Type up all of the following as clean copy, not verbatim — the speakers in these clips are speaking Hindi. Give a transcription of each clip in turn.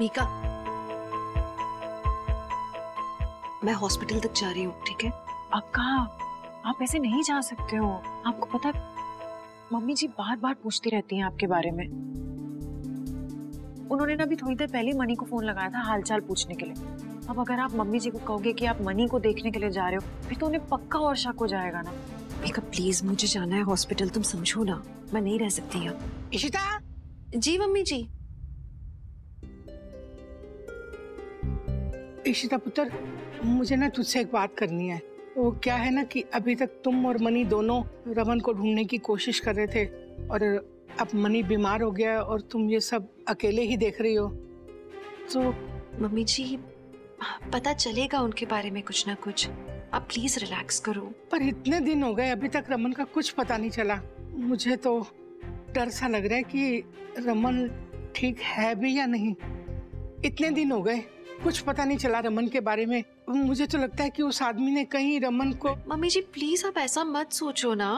मीका, मैं हॉस्पिटल तक जा रही हूँ, ठीक है? अब कहाँ? आप ऐसे नहीं जा सकते हो। आपको पता है मम्मी जी बार बार पूछती रहती हैं आपके बारे में। उन्होंने ना अभी थोड़ी देर पहले मनी को फोन लगाया था हालचाल पूछने के लिए। अब अगर आप मम्मी जी को कहोगे कि आप मनी को देखने के लिए जा रहे हो, फिर तो उन्हें पक्का और शक हो जाएगा ना। मीका प्लीज, मुझे जाना है हॉस्पिटल, तुम समझो ना, मैं नहीं रह सकती यहाँ। इशिता। जी मम्मी जी। इशिता पुत्र, मुझे ना तुझसे एक बात करनी है। वो क्या है ना कि अभी तक तुम और मनी दोनों रमन को ढूंढने की कोशिश कर रहे थे और अब मनी बीमार हो गया और तुम ये सब अकेले ही देख रही हो। तो मम्मी जी पता चलेगा उनके बारे में कुछ ना कुछ, आप प्लीज रिलैक्स करो। पर इतने दिन हो गए अभी तक रमन का कुछ पता नहीं चला। मुझे तो डर सा लग रहा है कि रमन ठीक है भी या नहीं। इतने दिन हो गए कुछ पता नहीं चला रमन के बारे में। मुझे तो लगता है कि उस आदमी ने कहीं रमन को। मम्मी जी प्लीज आप ऐसा मत सोचो ना,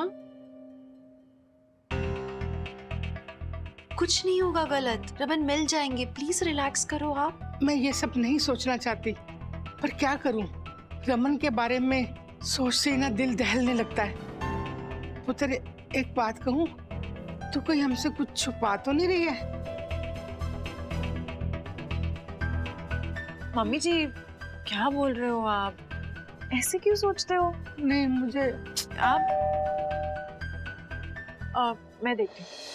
कुछ नहीं होगा गलत, रमन मिल जाएंगे, प्लीज रिलैक्स करो आप। मैं ये सब नहीं सोचना चाहती, पर क्या करूं, रमन के बारे में सोच से ना दिल दहलने लगता है। पुत्र एक बात कहूं, तू कोई हमसे कुछ छुपा तो नहीं रही है? मम्मी जी क्या बोल रहे हो आप? ऐसे क्यों सोचते हो? नहीं मुझे मैं देखती हूँ।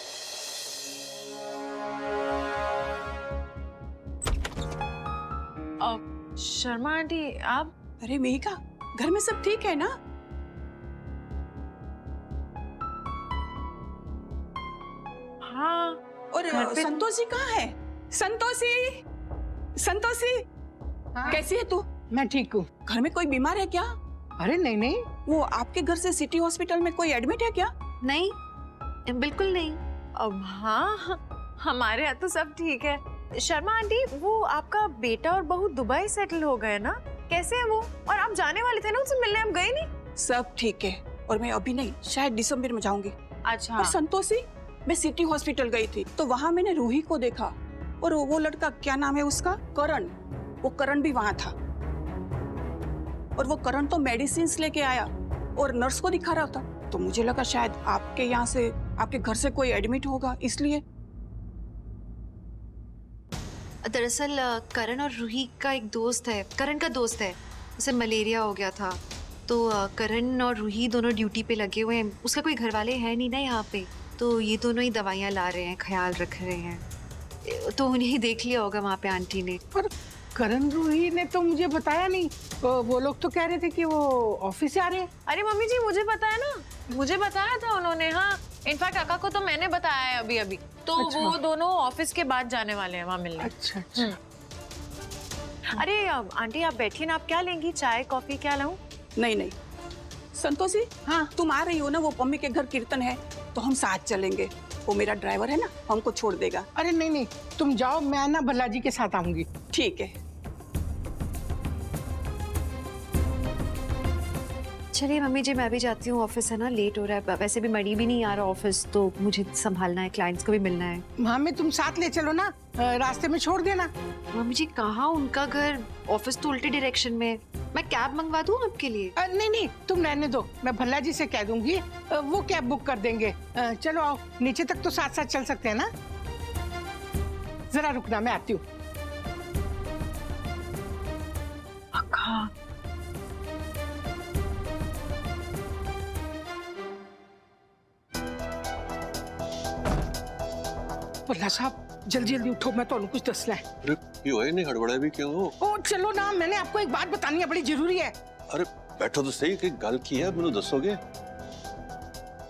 शर्मा आंटी आप? अरे मेहिका, घर में सब ठीक है ना? हाँ। और संतोषी कहाँ है? संतोषी, संतोषी, हाँ? कैसी है तू? मैं ठीक हूँ। घर में कोई बीमार है क्या? अरे नहीं नहीं। वो आपके घर से सिटी हॉस्पिटल में कोई एडमिट है क्या? नहीं बिल्कुल नहीं। अब हाँ, हमारे यहाँ तो सब ठीक है। शर्मा आंटी वो आपका बेटा और बहू दुबई सेटल हो गए ना, कैसे है वो? और आप जाने वाले थे ना उनसे मिलने, हम गए नहीं? सब ठीक है, और मैं अभी नहीं, शायद दिसंबर में जाऊंगी। अच्छा। और संतोषी, मैं सिटी हॉस्पिटल गई थी तो वहाँ मैंने रूही को देखा, और वो लड़का क्या नाम है उसका, करण, वो करण भी वहाँ था। और वो करण तो मेडिसिन लेके आया और नर्स को दिखा रहा था, तो मुझे लगा शायद आपके यहाँ से, आपके घर से कोई एडमिट होगा, इसलिए। दरअसल करण और रूही का एक दोस्त है, करण का दोस्त है, उसे मलेरिया हो गया था, तो करण और रूही दोनों ड्यूटी पे लगे हुए हैं। उसका कोई घर वाले है नहीं ना यहाँ पे, तो ये दोनों ही दवाइयाँ ला रहे हैं, ख्याल रख रहे हैं, तो उन्हें देख लिया होगा वहाँ पे आंटी ने। पर करण रूही ने तो मुझे बताया नहीं। वो लोग तो कह रहे थे कि वो ऑफिस से आ रहे हैं। अरे मम्मी जी मुझे पता है ना, मुझे बताया था उन्होंने। हाँ इनफैक्ट काका को तो मैंने बताया है अभी अभी। तो अच्छा। वो दोनों ऑफिस के बाद जाने वाले हैं वहाँ मिलने। अच्छा अच्छा। अरे आंटी आप बैठिए ना, आप क्या लेंगी, चाय कॉफी क्या लाऊं? नहीं नहीं संतोषी, हाँ तुम आ रही हो ना, वो पम्मी के घर कीर्तन है तो हम साथ चलेंगे। वो मेरा ड्राइवर है ना, हमको छोड़ देगा। अरे नहीं नहीं तुम जाओ, मैं ना भल्ला जी के साथ आऊंगी। ठीक है। चलिए मम्मी जी मैं भी जाती हूँ, ऑफिस है ना, लेट हो रहा है, वैसे भी मणि भी नहीं आ रहा ऑफिस, तो मुझे संभालना है, क्लाइंट्स को भी मिलना है। हमें तुम साथ ले चलो ना, रास्ते में छोड़ देना। मम्मी जी कहाँ उनका घर, ऑफिस तो उल्टे डायरेक्शन में, मैं कैब मंगवा दूँ आपके लिए? नहीं नहीं तुम रहने दो, मैं भल्ला जी से कह दूंगी, वो कैब बुक कर देंगे। चलो आओ, नीचे तक तो साथ साथ चल सकते हैं ना। जरा रुकना, मैं आती हूँ। अक्का भल्ला साहब जल्दी जल्दी उठो, मैं तो कुछ दसना है। अरे क्यों है, नहीं हड़बड़ा भी क्यों हो? ओ चलो ना, मैंने आपको एक बात बतानी है, बड़ी जरूरी है। अरे बैठो तो सही, कि गल की है, मैंने दसोगे?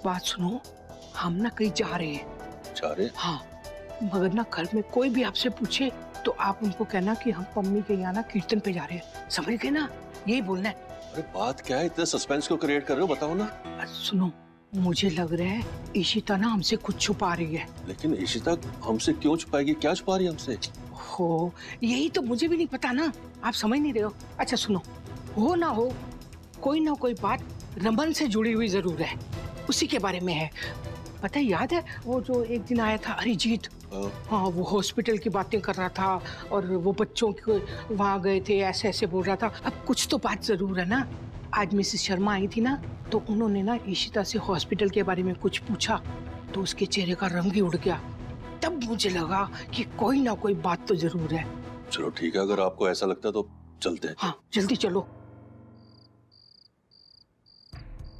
बात सुनो, हम ना कहीं जा रहे हैं। जा रहे? हाँ, मगर ना घर में कोई भी आपसे पूछे तो आप उनको कहना कि हम पम्मी के यहाँ ना कीर्तन पे जा रहे हैं, समझ गए ना? यही बोलना है। अरे बात क्या है, इतना सस्पेंस को क्रिएट कर रहे हो, बताओ ना। सुनो, मुझे लग रहा है इशिता ना हमसे कुछ छुपा रही है। लेकिन इशिता हमसे क्यों छुपाएगी, क्या छुपा रही है हमसे? हो, यही तो मुझे भी नहीं पता ना, आप समझ नहीं रहे हो। अच्छा सुनो, हो ना हो, कोई ना कोई बात रमन से जुड़ी हुई जरूर है, उसी के बारे में है। पता है, याद है वो जो एक दिन आया था अरिजीत? हाँ, वो हॉस्पिटल की बातें कर रहा था और वो बच्चों के वहाँ गए थे, ऐसे ऐसे बोल रहा था। अब कुछ तो बात जरूर है ना। आज मिसेस शर्मा आई थी ना, तो उन्होंने ना ईशिता से हॉस्पिटल के बारे में कुछ पूछा, तो उसके चेहरे का रंग ही उड़ गया। तब मुझे लगा कि कोई ना कोई बात तो जरूर है। चलो ठीक है, अगर आपको ऐसा लगता है तो चलते हैं। हाँ जल्दी चलो।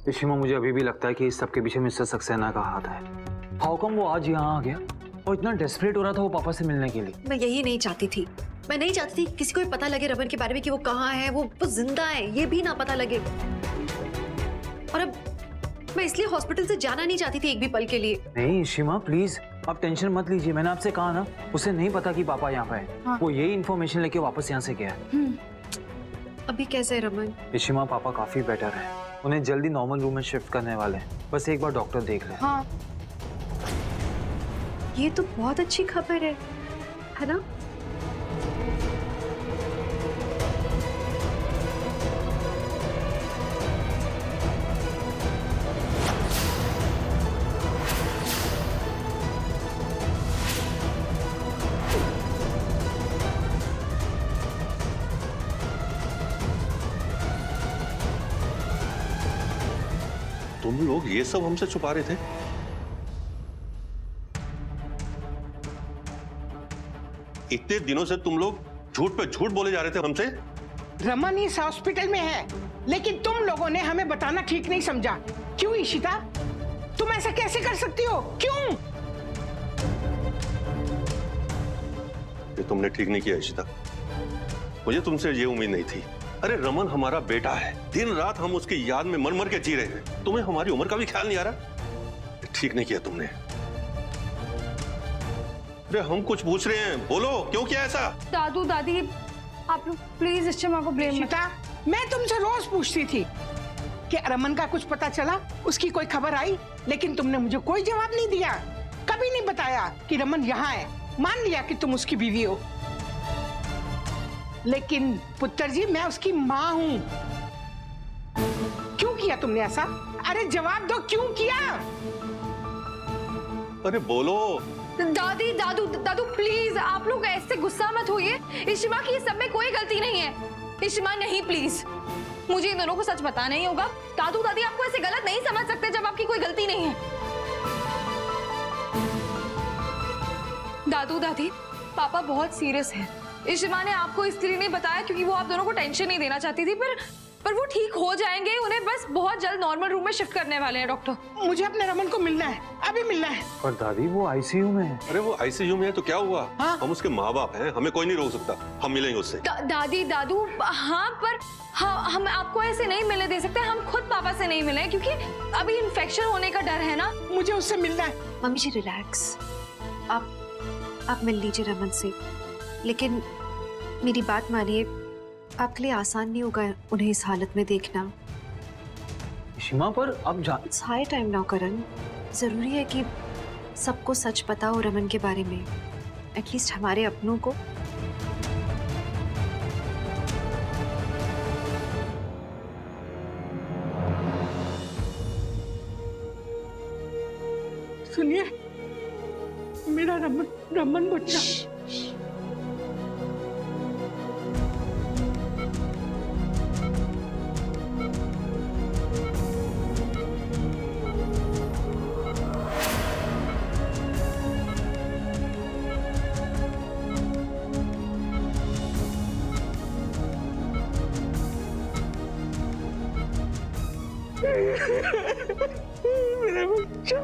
इशिमा, मुझे अभी भी लगता है कि इस सब के पीछे मिस्टर सक्सेना का हाथ है। हाउ कम वो आज यहाँ आ गया और इतना डेस्परेट हो रहा था वो पापा से मिलने के लिए? मैं यही नहीं चाहती थी। मैं नहीं चाहती थी किसी को भी पता लगे रमन के बारे में कि वो कहाँ है, वो जिंदा है, ये भी ना पता लगे। और अब मैं इसलिए हॉस्पिटल से जाना नहीं चाहती थी एक भी पल के लिए। नहीं इशिमा प्लीज, आप टेंशन मत लीजिए। मैंने आपसे कहा ना, उसे नहीं पता कि पापा यहाँ पे है। हाँ। वो यही इन्फॉर्मेशन लेके वापस यहाँ से गया है। अभी कैसे है रमन? इशिमा, पापा काफी बेटर है। उन्हें जल्दी नॉर्मल रूम में शिफ्ट करने वाले हैं। बस एक बार डॉक्टर देख ले। हाँ, ये तो बहुत अच्छी खबर है ना? तुम लोग ये सब हमसे छुपा रहे थे? इतने दिनों से तुम लोग झूठ पे झूठ बोले जा रहे थे हमसे। रमन इस हॉस्पिटल में है, लेकिन तुम लोगों ने हमें बताना ठीक नहीं समझा। क्यों ईशिता, तुम ऐसा कैसे कर सकती हो? क्यों? ये तुमने ठीक नहीं किया ईशिता, मुझे तुमसे ये उम्मीद नहीं थी। अरे रमन हमारा बेटा है, दिन रात हम उसकी याद में मर मर के जी रहे हैं। तुम्हें हमारी उम्र का भी ख्याल नहीं आ रहा? ठीक नहीं किया तुमने। अरे हम कुछ पूछ रहे हैं, बोलो क्यों किया ऐसा? दादू दादी, आप लोग प्लीज इशिमा को ब्लेम मत। ईशिता, मैं तुमसे रोज पूछती थी कि रमन का कुछ पता चला, उसकी कोई खबर आई, लेकिन तुमने मुझे कोई जवाब नहीं दिया। कभी नहीं बताया कि रमन यहाँ है। मान लिया कि तुम उसकी बीवी हो, लेकिन पुत्र जी मैं उसकी माँ हूँ। क्यों किया तुमने ऐसा? अरे जवाब दो, क्यों किया? अरे बोलो। दादी दादू दादू प्लीज, आप लोग ऐसे गुस्सा मत होइए। इशिमा की सब में कोई गलती नहीं है। इशिमा नहीं, प्लीज मुझे इन दोनों को सच बताना ही होगा। दादू दादी आपको ऐसे गलत नहीं समझ सकते जब आपकी कोई गलती नहीं है। दादू दादी, पापा बहुत सीरियस है। इशिमा ने आपको इसलिए नहीं बताया क्योंकि वो आप दोनों को टेंशन नहीं देना चाहती थी, पर वो ठीक हो जाएंगे। उन्हें बस बहुत जल्द नॉर्मल रूम में शिफ्ट करने वाले हैं डॉक्टर। मुझे अपने रमन को मिलना है, अभी मिलना है। पर दादी वो आईसीयू में है। अरे वो आईसीयू में है तो क्या हुआ? हाँ? हम उसके माँ बाप हैं, हमें कोई नहीं रोक सकता। हम मिलेंगे उससे। दादी दादू, हाँ पर हम आपको ऐसे नहीं मिलने दे सकते। हम खुद पापा से नहीं मिले क्योंकि अभी इन्फेक्शन होने का डर है ना। मुझे उससे मिलना है। मम्मी जी रिलैक्स, आप मिल लीजिए रमन से, लेकिन मेरी बात मानिए, आपके लिए आसान नहीं होगा उन्हें इस हालत में देखना। इशिमा पर अब इट्स हाई टाइम नाउ करण। जरूरी है कि सबको सच पता हो रमन के बारे में, एटलीस्ट हमारे अपनों को। सुनिए, मेरा रमन बच्चा। मेरा बच्चा।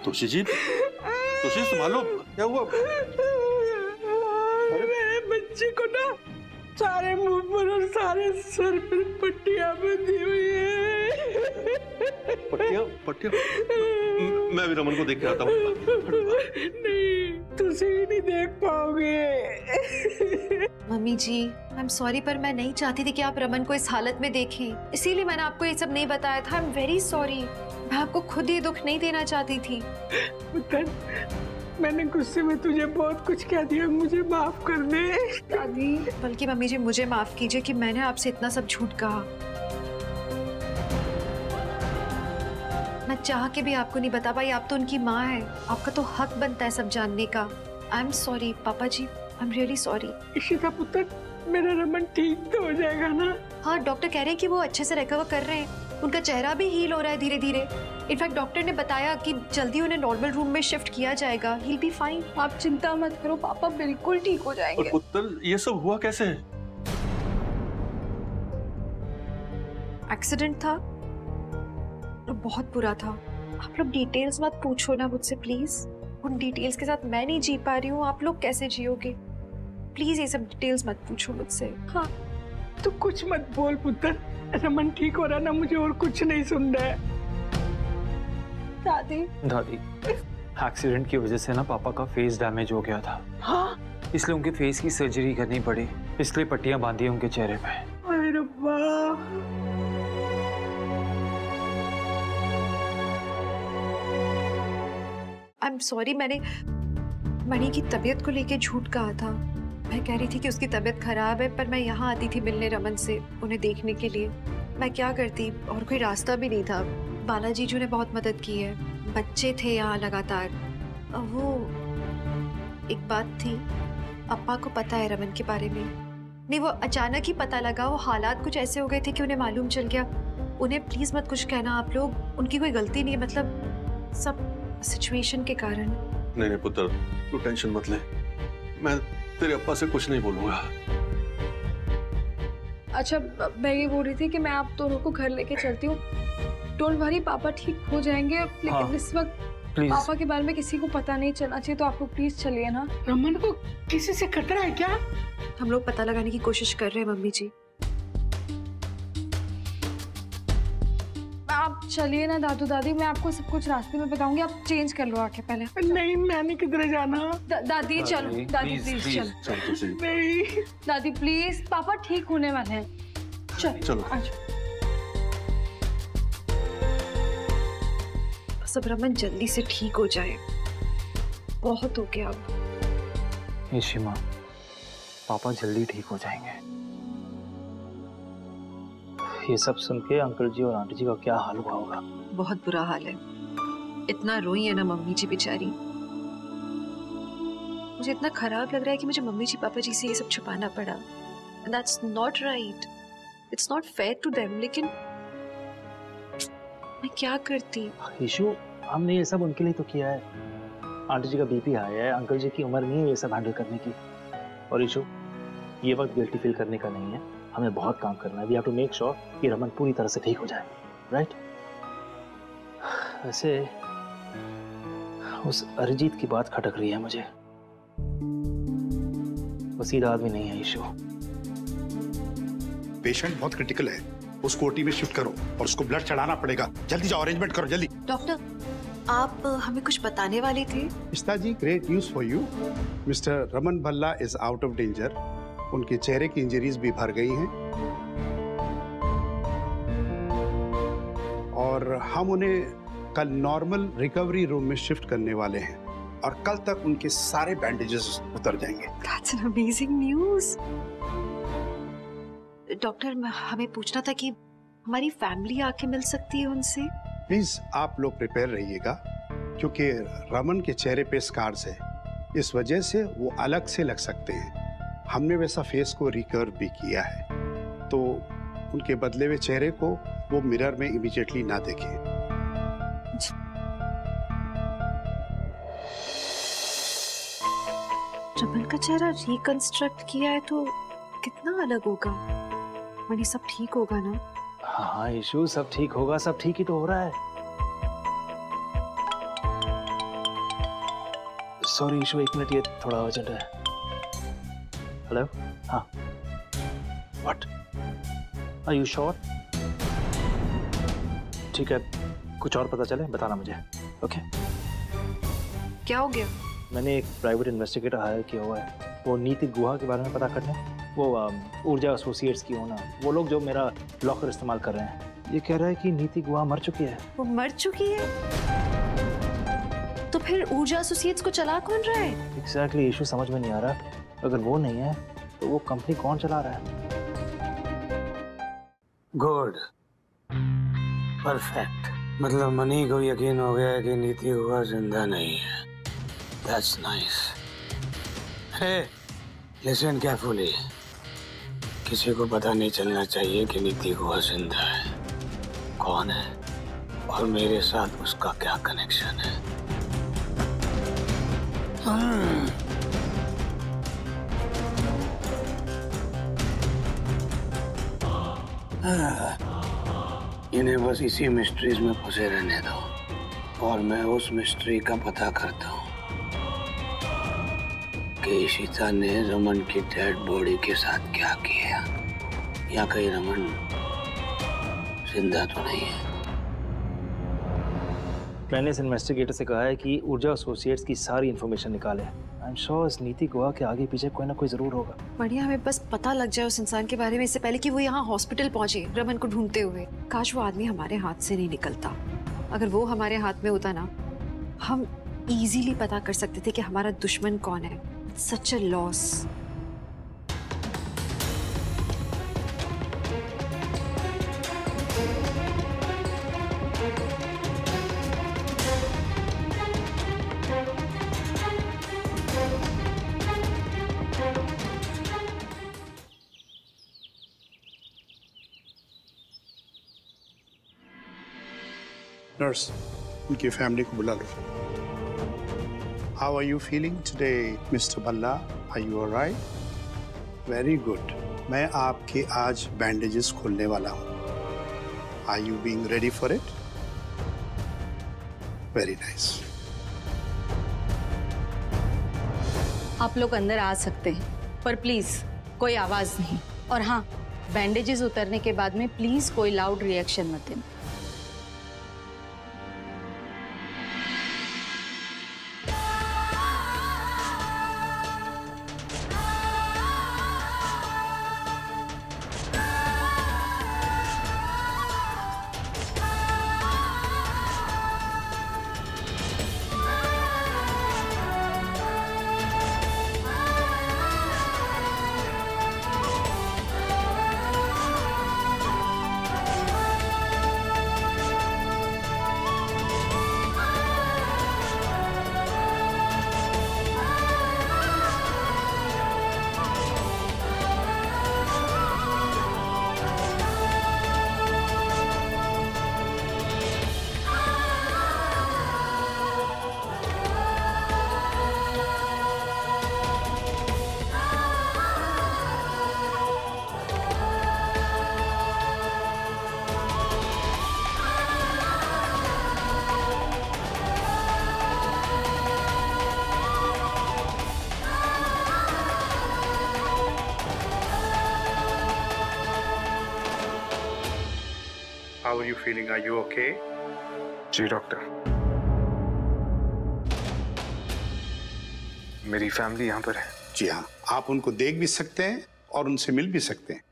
तुलसी जी, तुलसी संभालो, क्या हुआ? मेरे बच्चे को ना सारे मुंह पर और सारे सर पर पट्टियां बंधी हुई है। पट्टियाँ पट्टियाँ, मैं भी रमन को देख के आता हूँ। नहीं, तुझे ही नहीं देख पाओगे। Mummy ji, I am sorry, पर मैं नहीं चाहती थी कि आप रमन को इस हालत में देखें, इसीलिए मैंने आपको ये सब नहीं बताया था। आई एम वेरी सॉरी, मैं आपको खुद ये दुख नहीं देना चाहती थी। पुत्र, मैंने गुस्से में तुझे बहुत कुछ कह दिया, मुझे माफ कर दे। दादी, बल्कि मम्मी जी मुझे माफ कीजिए कि मैंने आपसे इतना सब झूठ कहा। मैं चाह के भी आपको नहीं बता पाई, आप तो उनकी माँ है, आपका तो हक बनता है सब जानने का। आई एम सॉरी पापा जी, I am really sorry. Ishita पुत्र, मेरा रमन ठीक तो हो जाएगा ना? हाँ, डॉक्टर कह रहे हैं कि वो अच्छे से रिकवर कर रहे हैं, उनका चेहरा भी हील हो रहा है धीरे धीरे। इनफैक्ट डॉक्टर ने बताया कि जल्दी उन्हें नॉर्मल रूम में शिफ्ट किया जाएगा। He will be fine. आप चिंता मत करो, पापा बिल्कुल ठीक हो जाएंगे। और पुत्र, ये सब हुआ कैसे? एक्सीडेंट था, तो बहुत बुरा था। आप लोग डिटेल्स मत पूछो ना मुझसे प्लीज, उन डिटेल्स के साथ मैं नहीं जी पा रही हूँ, आप लोग कैसे जियोगे? प्लीज ये सब डिटेल्स मत पूछो मुझसे। हाँ, तू कुछ मत बोल पुत्र, रमन ठीक हो रहा ना, मुझे और कुछ नहीं सुनना है। दादी, दादी, एक्सीडेंट की वजह से ना पापा का फेस डैमेज हो गया था। हाँ, इसलिए उनके फेस की सर्जरी करनी पड़ी, इसलिए पट्टियां बांधी उनके चेहरे पे। अरे रब्बा। आई एम सॉरी, मैंने मणि की तबीयत को लेके झूठ कहा था। मैं कह रही थी कि उसकी तबीयत खराब है, पर मैं यहाँ आती थी मिलने रमन से, उन्हें देखने के लिए। मैं क्या करती, और कोई रास्ता भी नहीं था। बालाजी जी ने बहुत मदद की है, बच्चे थे यहाँ लगातार। वो एक बात थी, अप्पा को पता है रमन के बारे में। नहीं, वो अचानक ही पता लगा, वो हालात कुछ ऐसे हो गए थे कि उन्हें मालूम चल गया। उन्हें प्लीज मत कुछ कहना आप लोग, उनकी कोई गलती नहीं है, मतलब सब सिचुएशन के कारण। नहीं नहीं पुत्र, तू टेंशन मत ले, मैं तेरे अप्पा से कुछ नहीं बोलूंगा। अच्छा मैं ये बोल रही थी कि मैं आप दोनों को घर लेके चलती हूँ। डोंट वरी, पापा ठीक हो जाएंगे, लेकिन हाँ, इस वक्त प्लीज। पापा के बारे में किसी को पता नहीं चलना चाहिए, तो आप लोग प्लीज चलिए ना। रमन को किसी से खतरा है क्या? हम लोग पता लगाने की कोशिश कर रहे हैं मम्मी जी। आप चलिए ना दादू दादी, मैं आपको सब कुछ रास्ते में बताऊंगी। आप चेंज कर लो आके पहले। नहीं, मैंने किधर जाना? दादी चलो, दादी प्लीज चलो। चल नहीं, दादी प्लीज, पापा ठीक होने वाले हैं। चलो। सब रमन जल्दी से ठीक हो जाए, बहुत हो गया अब। ईशिमा, पापा जल्दी ठीक हो जाएंगे। ये सब सुन के अंकल जी और आंटी जी का क्या हाल हुआ होगा? बहुत बुरा हाल है, इतना रोई है ना मम्मी जी बेचारी। मुझे इतना खराब लग रहा है कि मुझे मम्मी जी पापा जी से ये सब छुपाना पड़ा। That's not right. It's not fair to them. लेकिन मैं क्या करती? ईशु, हमने ये सब उनके लिए तो किया है। आंटी जी का बीपी हाई है, अंकल जी की उम्र नहीं है ये सब हैंडल करने की। और ईशु, ये वक्त गिल्टी फील करने का नहीं है, हमें बहुत काम करना है। We have to make sure कि रमन पूरी तरह से ठीक हो जाए, राइट? वैसे उस अरिजीत की बात खटक रही है मुझे। वो सीधा आदमी नहीं है ईशु। पेशेंट बहुत क्रिटिकल है, उसको ओटी में शिफ्ट करो और उसको ब्लड चढ़ाना पड़ेगा। जल्दी जाओ, अरेंजमेंट करो जल्दी। डॉक्टर, आप हमें कुछ बताने वाले थे? Ishita ji, great news for you. Mister Raman Bhalla is out of danger. उनके चेहरे की इंजरीज भी भर गई हैं और हम उन्हें कल नॉर्मल रिकवरी रूम में शिफ्ट करने वाले हैं और कल तक उनके सारे बैंडेजेस उतर जाएंगे। That's an amazing news. Doctor, हमें पूछना था कि हमारी फैमिली आके मिल सकती है उनसे? प्लीज आप लोग प्रिपेयर रहिएगा, क्योंकि रमन के चेहरे पे स्कार्स है, इस वजह से वो अलग से लग सकते हैं। हमने वैसा फेस को रिकवर भी किया है, तो उनके बदले हुए चेहरे को वो मिरर में इमीडिएटली ना देखें। रमन का चेहरा रिकंस्ट्रक्ट किया है तो कितना अलग होगा? मनी, सब ठीक होगा ना? हाँ ईशु, सब ठीक होगा, सब ठीक ही तो हो रहा है। सॉरी ईशु, एक मिनट, ये थोड़ा अर्जेंट है। हेलो, हाँ, व्हाट, आर यू श्योर? ठीक है, कुछ और पता चले बताना मुझे, ओके? क्या हो गया? मैंने एक प्राइवेट इन्वेस्टिगेटर हायर किया हुआ है, वो नीति गुहा के बारे में पता करने। वो ऊर्जा एसोसिएट्स की ओनर, वो लोग जो मेरा लॉकर इस्तेमाल कर रहे हैं, ये कह रहा है कि नीति गुहा मर चुकी है। वो मर चुकी है? तो फिर ऊर्जा एसोसिएट्स को चला कौन रहा है? एग्जैक्टली इशू समझ में नहीं आ रहा। अगर वो नहीं है तो वो कंपनी कौन चला रहा है? Good, perfect. मतलब मनी को यकीन हो गया है कि नीति गुहा जिंदा नहीं है। That's nice. Hey, listen carefully. किसी को पता नहीं चलना चाहिए कि नीति गुहा जिंदा है, कौन है और मेरे साथ उसका क्या कनेक्शन है। इन्हें बस इसी मिस्ट्रीज में फंसे रहने दो और मैं उस मिस्ट्री का पता करता हूँ कि इशिता ने रमन की डेड बॉडी के साथ क्या किया, या कहीं रमन जिंदा तो नहीं है। मैंने इस इन्वेस्टिगेटर से कहा है कि ऊर्जा एसोसिएट्स की सारी इंफॉर्मेशन निकाले। आई एम श्योर इस नीति गुहा के आगे पीछे कोई ना कोई जरूर होगा। बढ़िया, हमें बस पता लग जाए उस इंसान के बारे में इससे पहले कि वो यहाँ हॉस्पिटल पहुंचे रमन को ढूंढते हुए। काश वो आदमी हमारे हाथ से नहीं निकलता। अगर वो हमारे हाथ में होता ना, हम इजीली पता कर सकते थे कि हमारा दुश्मन कौन है। Such a loss. नर्स, उनकी फैमिली को बुला लो। How are you feeling today mister Bhalla? Are you alright? Very good. मैं आपके आज बैंडेजेस खोलने वाला हूँ। Are you being ready for it? Very nice. आप लोग अंदर आ सकते हैं, पर प्लीज कोई आवाज नहीं। और हाँ, बैंडेजेस उतरने के बाद में प्लीज कोई लाउड रिएक्शन मत देना। How are you feeling? Are you okay? जी डॉक्टर, मेरी फैमिली यहाँ पर है। जी हाँ, आप उनको देख भी सकते हैं और उनसे मिल भी सकते हैं।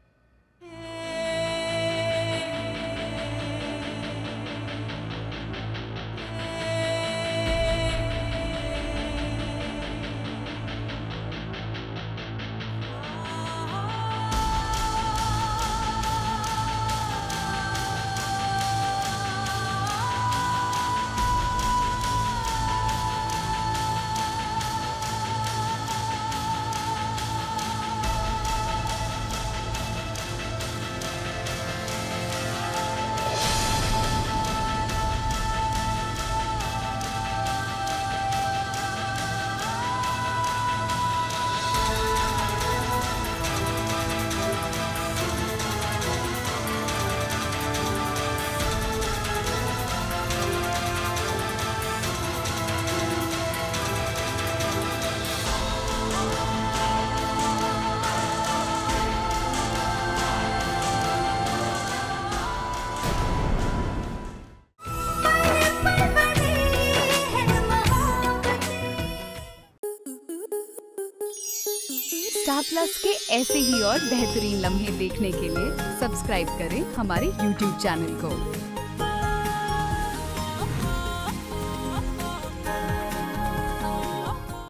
स्टार प्लस के ऐसे ही और बेहतरीन लम्हे देखने के लिए सब्सक्राइब करें हमारे YouTube चैनल को।